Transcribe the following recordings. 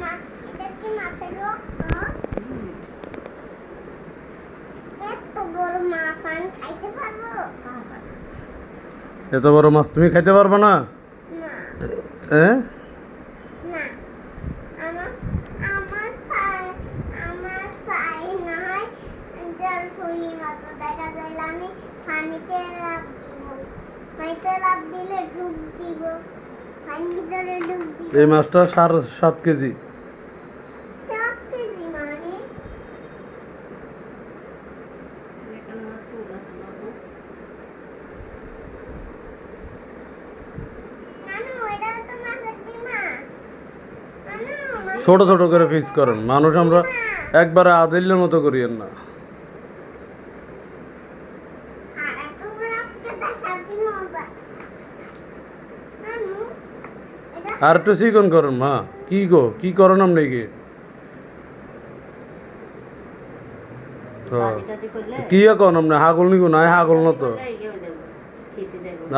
মা, এটা কি মাছের রক্ত? এত বড় মাছ আমি খাইতে পারবো? এত বড় মাছ তুমি খাইতে পারবে না? না, হ্যাঁ? না। আমার আমার পায়ে না হয় জলফুইয়ের মতো দেখা যায়। আমি পানিতে লাফ দিব। পানিতে লাফ দিলে ডুব দিব। পানির ভিতরে ডুব দিব। এই মাছটা 7.5 কেজি। 7 কেজি মানে? নানু, এটা তো মাছের ডিমা। নানু, মাছের ছোট ছোট করে পিস করেন, মানুষ আমরা ডিমা। একবারে আদিল্যের মতো করিয়েন না। আর এত বড় একটা দেখাতে মজা। নানু, এটা আর একটু চিকন করেন মা। কি গো, কি করেন আপনি কি? কি এখন আপনি হাগল নিগো না? হাগল না তো।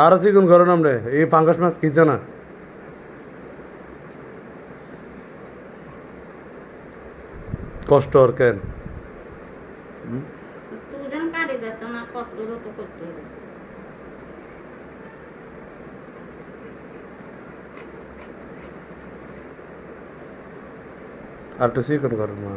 আরো চিকন করেন আপনি, এই পাঙ্গাস মাছ খিচে না। কষ্ট আর কেন? আর একটু চিকন করেন মা।